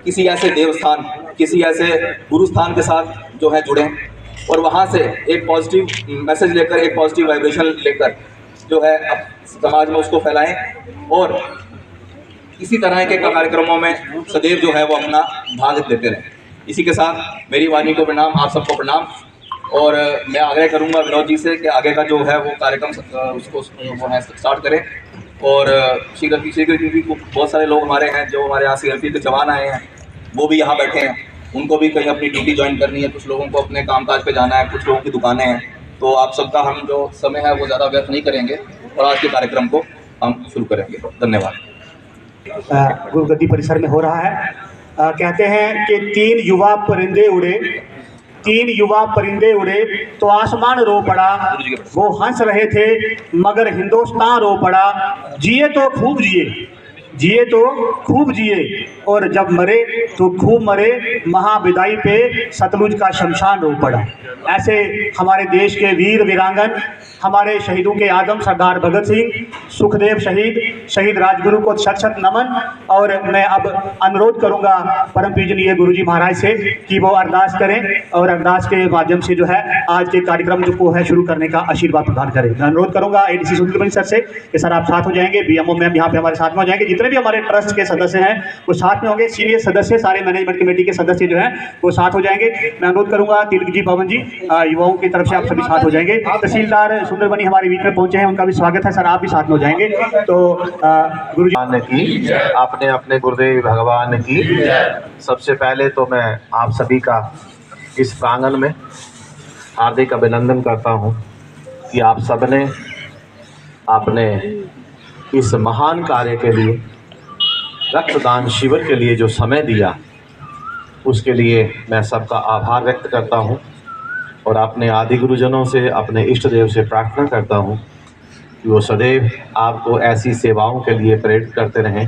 किसी ऐसे देवस्थान, किसी ऐसे गुरु स्थान के साथ जो है जुड़ें और वहाँ से एक पॉजिटिव मैसेज लेकर, एक पॉजिटिव वाइब्रेशन लेकर जो है अब समाज में उसको फैलाएं और इसी तरह के कार्यक्रमों में सदैव जो है वो अपना भाग देते रहें। इसी के साथ मेरी वाणी को प्रणाम, आप सबको प्रणाम। और मैं आग्रह करूंगा विनोद जी से कि आगे का जो है वो कार्यक्रम उसको वो है स्टार्ट करें। और शीघ्र भी बहुत सारे लोग हमारे हैं जो हमारे यहाँ CRP के जवान आए हैं, वो भी यहाँ बैठे हैं, उनको भी कहीं अपनी ड्यूटी ज्वाइन करनी है, कुछ लोगों को अपने कामकाज पे जाना है, कुछ लोगों की दुकानें हैं। तो आप सबका हम जो समय है वो ज़्यादा व्यर्थ नहीं करेंगे और आज के कार्यक्रम को हम शुरू करेंगे। धन्यवाद। गुरुगद्दी परिसर में हो रहा है। कहते हैं कि तीन युवा परिंदे उड़े तो आसमान रो पड़ा। वो हंस रहे थे मगर हिंदुस्तान रो पड़ा। जिए तो खूब जिए और जब मरे तो खूब मरे। महाविदाई पे सतलुज का शमशान रो पड़ा। ऐसे हमारे देश के वीर वीरांगन, हमारे शहीदों के आदम सरदार भगत सिंह, सुखदेव शहीद राजगुरु को शत शत नमन। और मैं अब अनुरोध करूंगा परम पूजनीय गुरुजी महाराज से कि वो अरदास करें और अरदास के माध्यम से जो है आज के कार्यक्रम को है शुरू करने का आशीर्वाद प्रदान करें। मैं अनुरोध करूंगा ADC सुंदरबनी सर से कि सर आप साथ हो जाएंगे, BMO मैम यहाँ पे हमारे साथ में हो जाएंगे, जितने भी हमारे ट्रस्ट के सदस्य हैं वो साथ में होंगे, सीनियर सदस्य सारे मैनेजमेंट कमेटी के सदस्य जो हैं वो साथ हो जाएंगे। मैं अनुरोध करूंगा तिलक जी, पवन जी, युवाओं की तरफ से आप सभी साथ हो जाएंगे। तहसीलदार सुंदरबनी हमारे बीच में पहुंचे हैं, उनका भी स्वागत है। सर आप भी साथ में हो जाएंगे। तो गुरुजी की अपने अपने गुरुदेव भगवान की। सबसे पहले तो मैं आप सभी का इस प्रांगण में हार्दिक अभिनंदन करता हूं कि आप सबने अपने इस महान कार्य के लिए, रक्तदान शिविर के लिए जो समय दिया, उसके लिए मैं सबका आभार व्यक्त करता हूं और अपने आदि गुरुजनों से, अपने इष्ट देव से प्रार्थना करता हूं कि वो सदैव आपको ऐसी सेवाओं के लिए प्रेरित करते रहें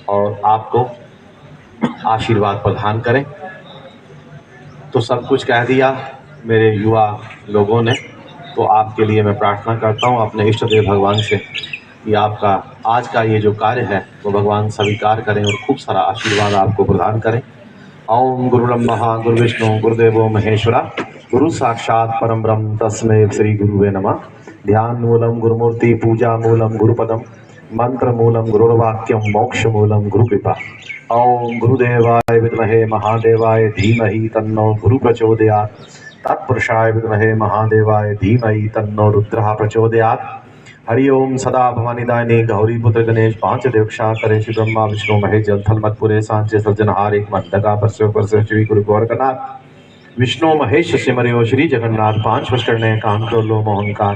और आपको आशीर्वाद प्रदान करें। तो सब कुछ कह दिया मेरे युवा लोगों ने, तो आपके लिए मैं प्रार्थना करता हूं अपने इष्ट देव भगवान से कि आपका आज का ये जो कार्य है वो भगवान स्वीकार करें और खूब सारा आशीर्वाद आपको प्रदान करें। ओम गुरु ब्रह्मा गुरु विष्णु गुरुदेवो महेश्वरा, गुरु साक्षात परम ब्रह्म तस्मै श्री गुरुवे नमः। ध्यान मूलम गुरुमूर्ति, पूजा मूलम गुरुपदम, मंत्र मूलम गुरुर्वाक्यम, मोक्ष मूलम गुरु कृपा। ओम गुरुदेवाय विद्महे महादेवाय धीमहि तन्नो गुरु प्रचोदयात्। तत्पुरुषाय विद्महे महादेवाय धीमहि तन्नो रुद्रः प्रचोदयात्। हरि ओम सदा भवानीदायिनी गौरी पुत्र गणेश पांच देवक्षा करे श्री ब्रह्मा विष्णु महेश जल थल मत पुरे सांचे सज्जनहार एक मंदका पर श्री गुरु गौरकनाथ विष्णु महेश सिमरियो श्री जगन्नाथ पांच वस्त्रने कांतोलो मोहनकार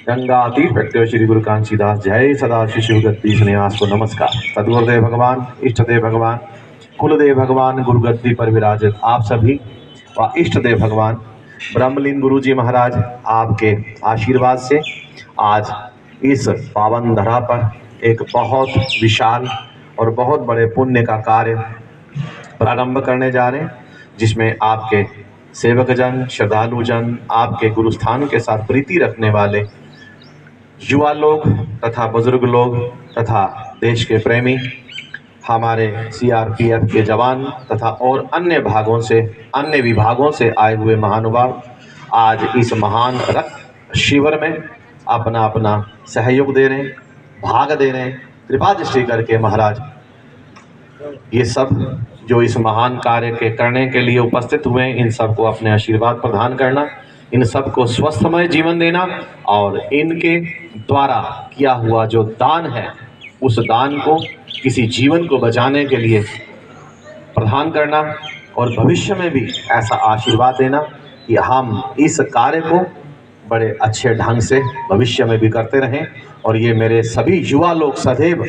गंगा तीर्थ व्यक्तियो श्री गुरु कांशीदास। जय सदा शिशु गद्दी सन्यास को नमस्कार। सदगुरुदेव भगवान, इष्ट देव भगवान, कुलदेव भगवान, गुरुगद्दी पर विराजित आप सभी व इष्ट देव भगवान ब्रह्मलीन गुरु जी महाराज, आपके आशीर्वाद से आज इस पावन धरा पर एक बहुत विशाल और बहुत बड़े पुण्य का कार्य प्रारंभ करने जा रहे हैं, जिसमें आपके सेवक जन, श्रद्धालु जन, आपके गुरुस्थान के साथ प्रीति रखने वाले युवा लोग तथा बुजुर्ग लोग तथा देश के प्रेमी, हमारे CRPF के जवान तथा और अन्य भागों से, अन्य विभागों से आए हुए महानुभाव आज इस महान रक्त शिविर में अपना अपना सहयोग दे रहे हैं, भाग दे रहे हैं। कृपा दृष्टि करके महाराज ये सब जो इस महान कार्य के करने के लिए उपस्थित हुए हैं, इन सबको अपने आशीर्वाद प्रदान करना, इन सबको स्वस्थमय जीवन देना और इनके द्वारा किया हुआ जो दान है उस दान को किसी जीवन को बचाने के लिए प्रदान करना और भविष्य में भी ऐसा आशीर्वाद देना कि हम इस कार्य को बड़े अच्छे ढंग से भविष्य में भी करते रहें। और ये मेरे सभी युवा लोग सदैव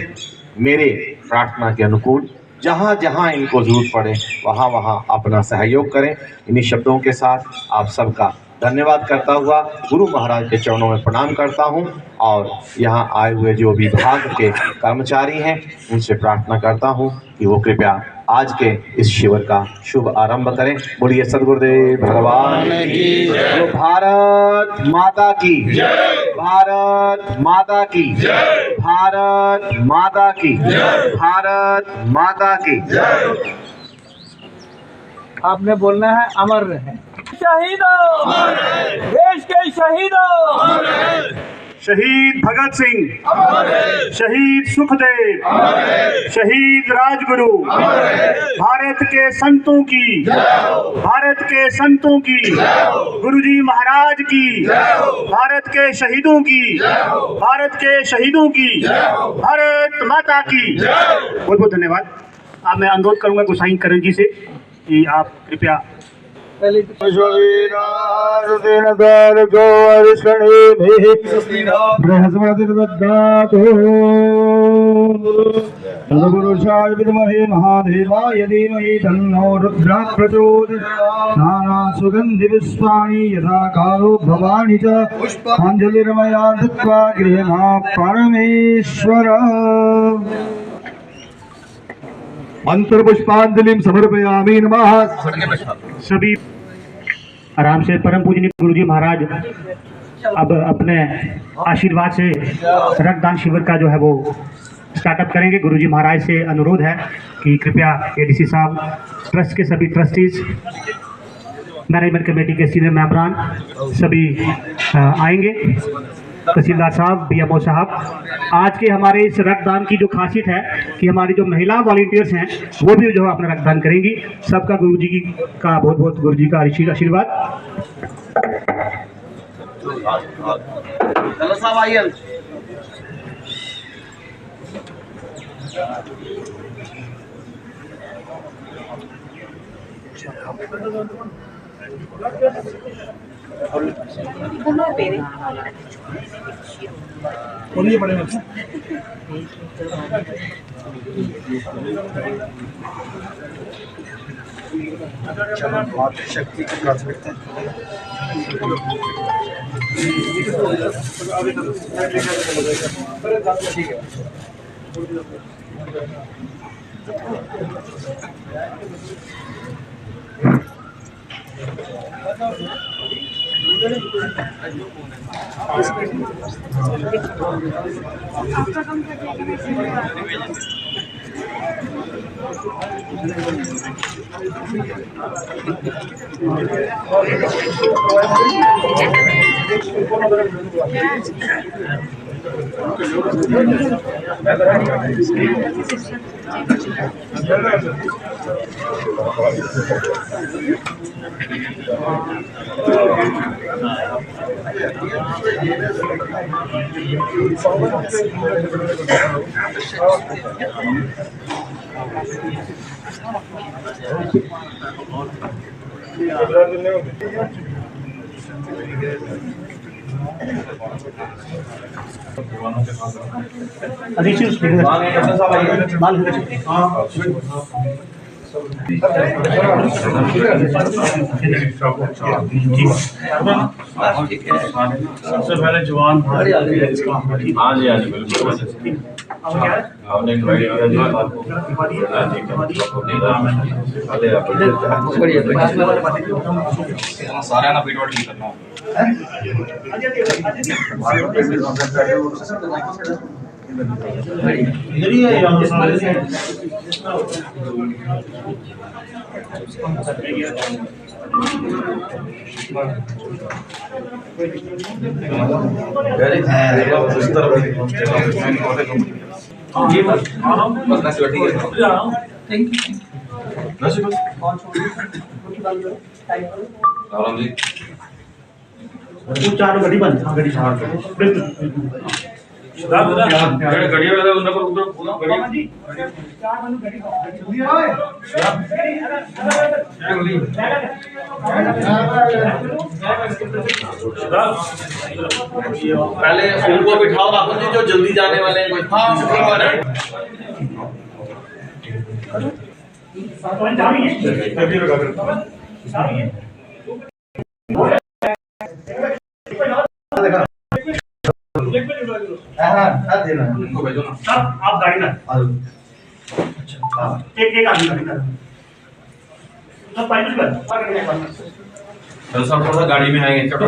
मेरे प्रार्थना के अनुकूल जहाँ जहाँ इनको जरूरत पड़े वहाँ वहाँ अपना सहयोग करें। इन्हीं शब्दों के साथ आप सबका धन्यवाद करता हुआ गुरु महाराज के चरणों में प्रणाम करता हूँ और यहाँ आए हुए जो विभाग के कर्मचारी हैं उनसे प्रार्थना करता हूँ कि वो कृपया आज के इस शिविर का शुभ आरंभ करें। बोलिए सदगुरुदेव भगवान की जय। भारत माता की जय। भारत माता की जय। भारत माता की, भारत माता की। आपने बोलना है अमर रहे शहीदों, देश के शहीदों। शहीद भगत सिंह, शहीद सुखदेव, शहीद राजगुरु, भारत के संतों की, भारत के संतों की, गुरुजी महाराज की, भारत के शहीदों की, भारत के शहीदों की, भारत माता की। बहुत बहुत धन्यवाद। अब मैं अनुरोध करूंगा गोसाई करण जी से कि आप कृपया तदपुरुषाय विद्महे महादेवाय धीमहि तन्नो रुद्रः प्रचोदयात्। नाना सुगन्धि पुष्पाणि यथा कालो भवानि च अंजलिर्मया दत्त्वा गृह्णामि परमेश्वर। मंत्र पुष्पांजलिं समर्पयामि। नमः। सभी आराम से। परम पूजनीय गुरुजी महाराज अब अपने आशीर्वाद से रक्तदान शिविर का जो है वो स्टार्टअप करेंगे। गुरुजी महाराज से अनुरोध है कि कृपया एडीसी साहब, ट्रस्ट के सभी ट्रस्टीज, मैनेजमेंट कमेटी के सीनियर मेंबरान सभी आएंगे। तहसीलदार साहब, बीएमओ साहब, आज के हमारे इस रक्तदान की जो खासियत है कि हमारी जो महिला वॉलंटियर्स हैं वो भी जो है अपना रक्तदान करेंगी। सबका गुरुजी का बहुत बहुत गुरुजी का आशीर्वाद। शक्ति की प्राथमिकता ठीक है। सबसे पहले जवान। हाँ जी, हाँ जी, बिल्कुल। सारे ना पीट ठीक करना। चार गड्डी बंद, गड्डी पहले उनको बिठाओ राहुल जी, जो जल्दी जाने वाले हैं। आप गाड़ी ना एक आदमी गाड़ी ना सब पाइप थोड़ा गाड़ी में आएंगे चलो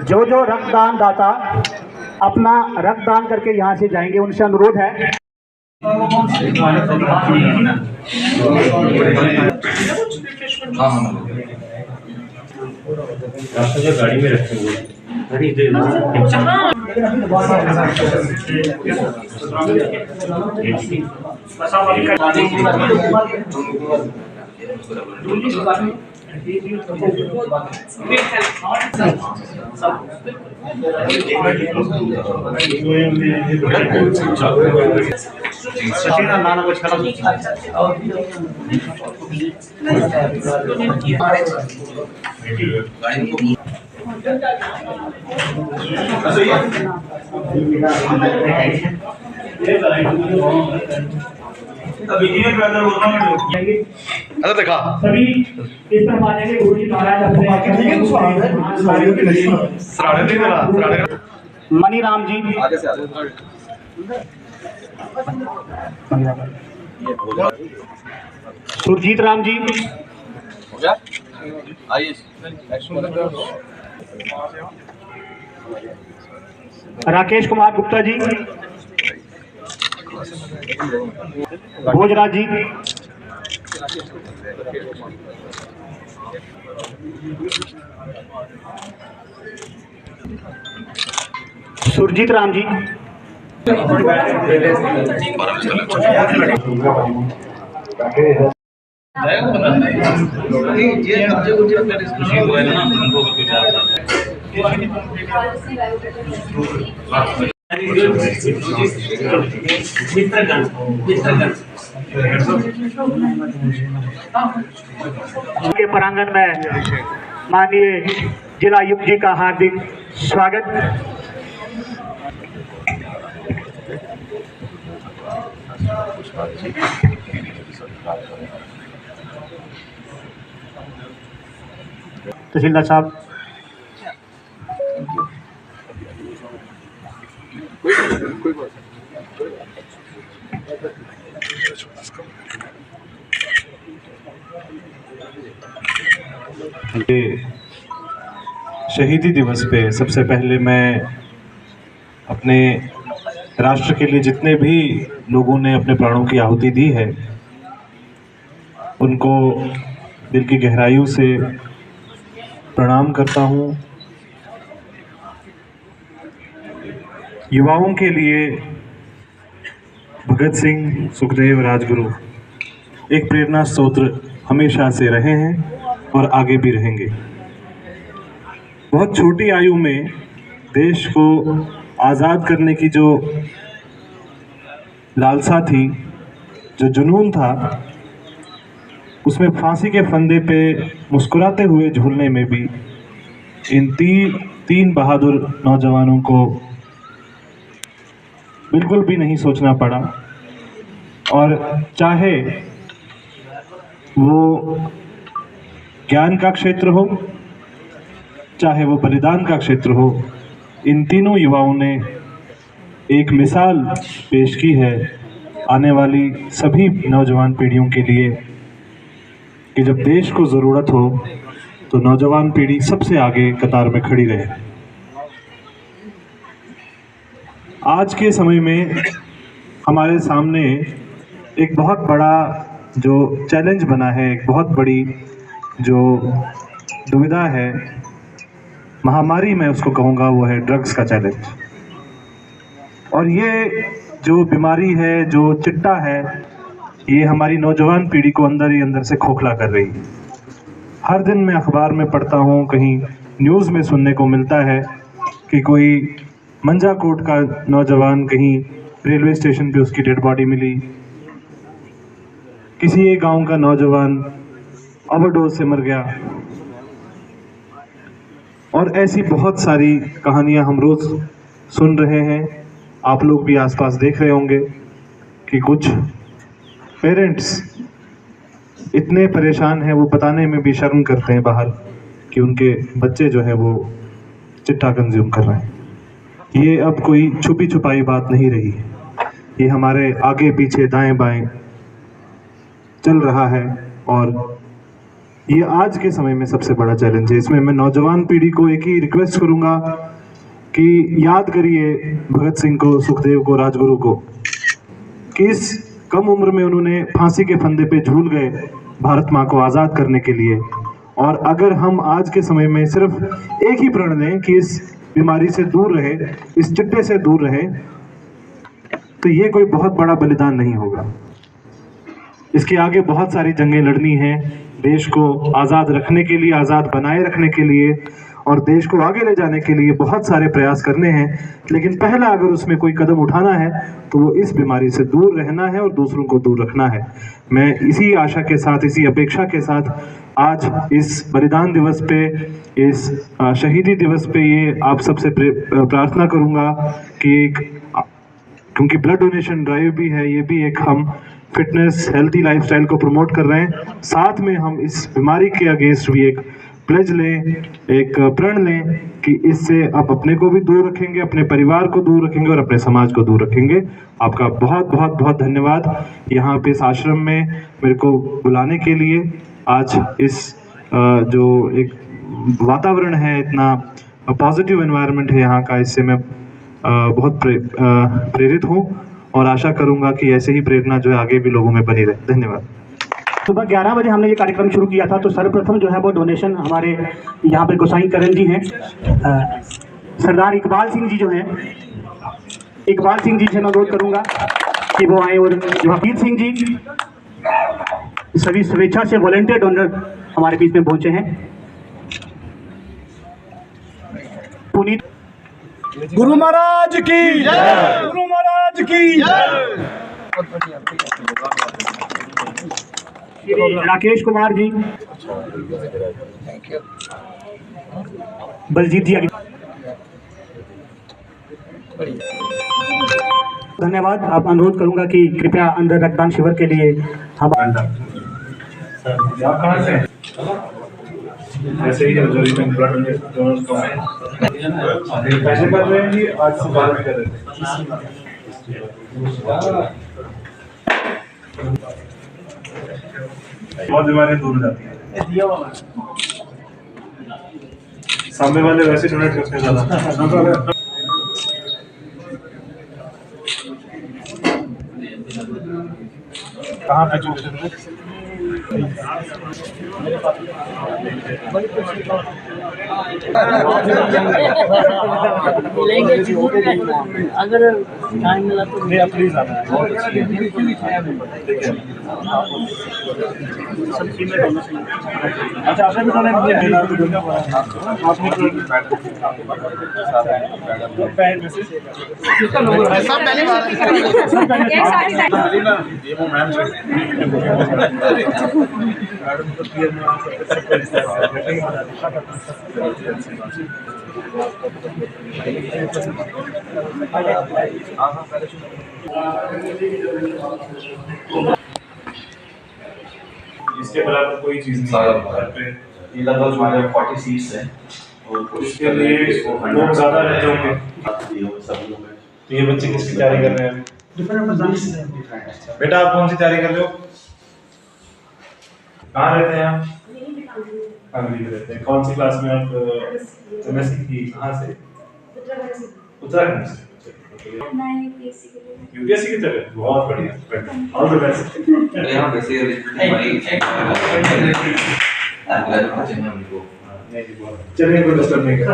जो जो रक्तदान दाता अपना रक्तदान करके यहाँ से जाएंगे उनसे अनुरोध है गाड़ी में रखेंगे अरे देखा सभी इस तरफ आ जाएंगे गुरु जी महाराज मनीराम जी आगे से आगे सुरजीत राम जी हो गया आइए राकेश कुमार गुप्ता जी भोजराज जी सुरजीत राम जी के प्रांगण में माननीय जिला आयुक्त जी का हार्दिक स्वागत। तहसीलदार साहब शहीदी दिवस पे सबसे पहले मैं अपने राष्ट्र के लिए जितने भी लोगों ने अपने प्राणों की आहुति दी है उनको दिल की गहराइयों से प्रणाम करता हूँ। युवाओं के लिए भगत सिंह, सुखदेव, राजगुरु एक प्रेरणा स्रोत हमेशा से रहे हैं और आगे भी रहेंगे। बहुत छोटी आयु में देश को आज़ाद करने की जो लालसा थी, जो जुनून था, उसमें फांसी के फंदे पे मुस्कुराते हुए झूलने में भी इन तीन बहादुर नौजवानों को बिल्कुल भी नहीं सोचना पड़ा। और चाहे वो ज्ञान का क्षेत्र हो, चाहे वो बलिदान का क्षेत्र हो, इन तीनों युवाओं ने एक मिसाल पेश की है आने वाली सभी नौजवान पीढ़ियों के लिए कि जब देश को ज़रूरत हो तो नौजवान पीढ़ी सबसे आगे कतार में खड़ी रहे। आज के समय में हमारे सामने एक बहुत बड़ा जो चैलेंज बना है, एक बहुत बड़ी जो दुविधा है, महामारी मैं उसको कहूँगा, वो है ड्रग्स का चैलेंज। और ये जो बीमारी है, जो चिट्टा है, ये हमारी नौजवान पीढ़ी को अंदर ही अंदर से खोखला कर रही है। हर दिन मैं अखबार में पढ़ता हूँ, कहीं न्यूज़ में सुनने को मिलता है कि कोई मंजाकोट का नौजवान कहीं रेलवे स्टेशन पे उसकी डेड बॉडी मिली, किसी एक गांव का नौजवान ओवरडोज से मर गया, और ऐसी बहुत सारी कहानियां हम रोज सुन रहे हैं। आप लोग भी आसपास देख रहे होंगे कि कुछ पेरेंट्स इतने परेशान हैं, वो बताने में भी शर्म करते हैं बाहर कि उनके बच्चे जो है वो चिट्टा कंज्यूम कर रहे हैं। ये अब कोई छुपी छुपाई बात नहीं रही, ये हमारे आगे पीछे दाएं बाएं चल रहा है, और ये आज के समय में सबसे बड़ा चैलेंज है। इसमें मैं नौजवान पीढ़ी को एक ही रिक्वेस्ट करूंगा कि याद करिए भगत सिंह को, सुखदेव को, राजगुरु को, कि इस कम उम्र में उन्होंने फांसी के फंदे पे झूल गए भारत माँ को आज़ाद करने के लिए। और अगर हम आज के समय में सिर्फ एक ही प्रण लें कि इस बीमारी से दूर रहे, इस चिट्टे से दूर रहे, तो ये कोई बहुत बड़ा बलिदान नहीं होगा। इसके आगे बहुत सारी जंगें लड़नी हैं, देश को आज़ाद रखने के लिए, आज़ाद बनाए रखने के लिए, और देश को आगे ले जाने के लिए बहुत सारे प्रयास करने हैं। लेकिन पहला अगर उसमें कोई कदम उठाना है तो वो इस बीमारी से दूर रहना है और दूसरों को दूर रखना है। मैं इसी आशा के साथ, इसी अपेक्षा के साथ आज इस बलिदान दिवस पे, इस शहीदी दिवस पे ये आप सबसे प्रार्थना करूँगा कि क्योंकि ब्लड डोनेशन ड्राइव भी है, ये भी एक हम फिटनेस, हेल्थी लाइफस्टाइल को प्रमोट कर रहे हैं, साथ में हम इस बीमारी के अगेंस्ट भी एक प्लेज लें, एक प्रण लें कि इससे आप अपने को भी दूर रखेंगे, अपने परिवार को दूर रखेंगे और अपने समाज को दूर रखेंगे। आपका बहुत बहुत बहुत धन्यवाद यहाँ पे इस आश्रम में मेरे को बुलाने के लिए। आज इस जो एक वातावरण है, इतना पॉजिटिव एनवायरनमेंट है यहाँ का, इससे मैं बहुत प्रेरित हूँ और आशा करूँगा कि ऐसे ही प्रेरणा जो है आगे भी लोगों में बनी रहे। धन्यवाद। सुबह 11 बजे हमने ये कार्यक्रम शुरू किया था, तो सर्वप्रथम जो है वो डोनेशन हमारे यहाँ पे गोसाई करण जी हैं, सरदार इकबाल सिंह जी जो हैं, इकबाल सिंह जी से मैं अनुरोध करूँगा कि वो आए, और हफीज सिंह जी, सभी स्वेच्छा से वॉलंटियर डोनर हमारे बीच में पहुँचे हैं। पुनीत गुरु महाराज की जय, गुरु महाराज की जय। राकेश कुमार जी, बलजीत जी, धन्यवाद। आप अनुरोध करूंगा कि कृपया अंदर रक्तदान शिविर के लिए हम ऐसे ही रजौरी में ब्लड डोनर्स को पैसे कर रहे हैं जी, आज से बात कर रहे हैं। बहुत बीमारियां दूर हो जाती हैं। सामने वाले वैसे डोनेट करते हैं ज़्यादा। कहाँ पे चूक अगर टाइम मिला तो प्लीज आना है। अच्छा, आपने भी डोनेट किया है? आपने इसके बराबर कोई चीज नहीं है। ये लगभग हमारे 40 सीट्स हैं और इसके लिए लोग ज़्यादा रहते होंगे। तो ये बच्चे किसकी तैयारी कर रहे हैं? बेटा आप कौन सी तैयारी कर रहे हो? कहाँ रहते हैं आप? कांगड़ी में रहते हैं। कौन सी क्लास में आप? एमएससी की। कहाँ से? उत्तराखंड से। यूपीएससी की तरह? बहुत बढ़िया, ऑल द बेस्ट। यहाँ वैसे चलिए कोई डिस्टर्ब नहीं कर।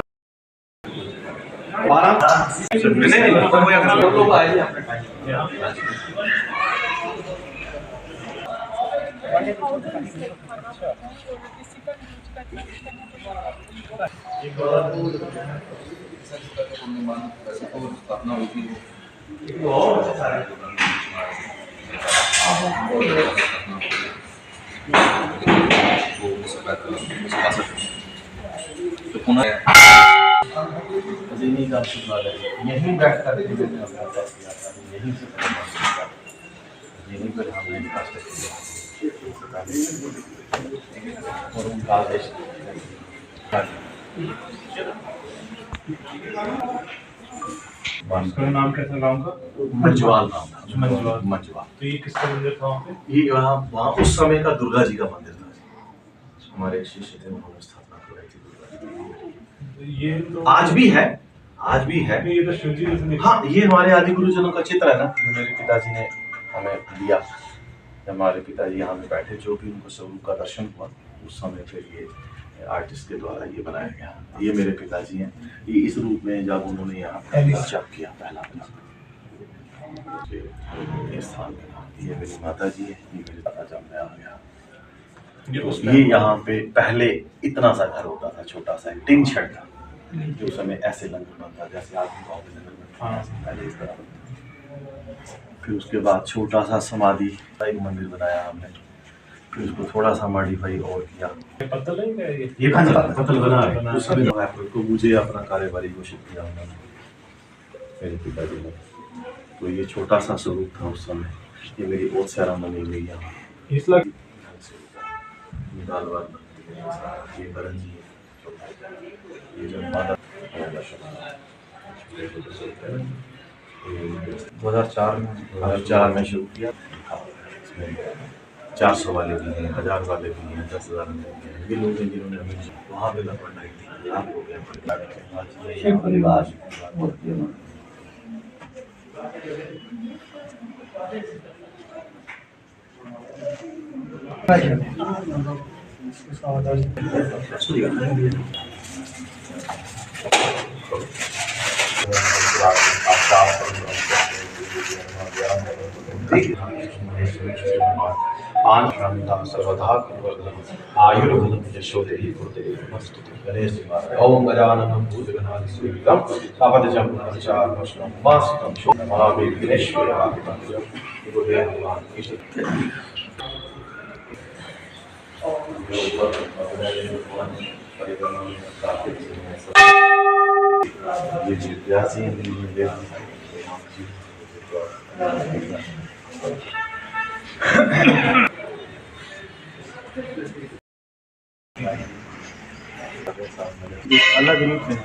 स्थापना हुई थी वो वो उस वक्त सुखा सकते। तो पुनः यहीं का आशीर्वाद है, यहीं बैठ कर के मैंने अपना तय किया था, यहीं से यहीं पर हमने कष्ट किया और उनका आदेश उसका नाम कैसा गाँव का? मंजवाल नाम था। मंजवाल। मंजवाल। तो ये किसका मंदिर था वहाँ पे? ये वहाँ उस समय का दुर्गा जी का मंदिर था। हमारे शिष्य थे, उन्होंने स्थापना कराई थी दुर्गा जी की। ये तो आज भी है, आज भी है। ये तो शिव जी जैसे दिखते हाँ, ये हमारे आदि गुरुजनों का चित्र है ना, जो मेरे पिताजी ने हमें दिया। जब हमारे पिताजी यहाँ में बैठे, जो भी उनको स्वरूप का दर्शन हुआ, उस समय फिर ये आर्टिस्ट के द्वारा ये बनाया गया। ये मेरे पिताजी हैं, ये इस रूप में जब उन्होंने यहाँ जप किया पहला ये स्थान में। ये मेरी माता जी है, ये मेरे दादा जब मैं आ गया। ये यहाँ पे पहले इतना सा घर होता था, छोटा सा टिन शेड था, जो उस समय ऐसे लंगर बनता जैसे आदमी गाँव में लंगर बनता है, पहले इस तरह बनता। फिर उसके बाद छोटा सा समाधि का एक मंदिर बनाया हमने, फिर उसको थोड़ा सा मॉडिफाई और किया। पत्थर है क्या ये? ये पत्थर बना है। उस समय तो मुझे अपना कार्यभारी घोषित किया उन्होंने, मेरे पिताजी ने। तो ये छोटा सा स्वरूप था उस समय। ये मेरी ओथ सेरेमनी हुई यहाँ। इस लाख ये बरंजी है, ये जो माता 2004 में शुरू किया। 400 वाले भी हैं, 1000 वाले भी हैं, 10,000 वाले भी हैं। ये लोग हैं जिन्होंने हमें वहाँ पे लगभग 2.5 लाख हो गए परिवार। सर्वधा आयुर्वेदम यशोदेहि कुरुते नमस्तुते गणेश ओम गजाननं भूतगणाधिसेवितं तापतिजं प्रचार वशनं वासुतं शोभमामि विघ्नेश्वराय गुरुदेव भगवान कृष्ण। ये जिज्ञासी अलग रूप में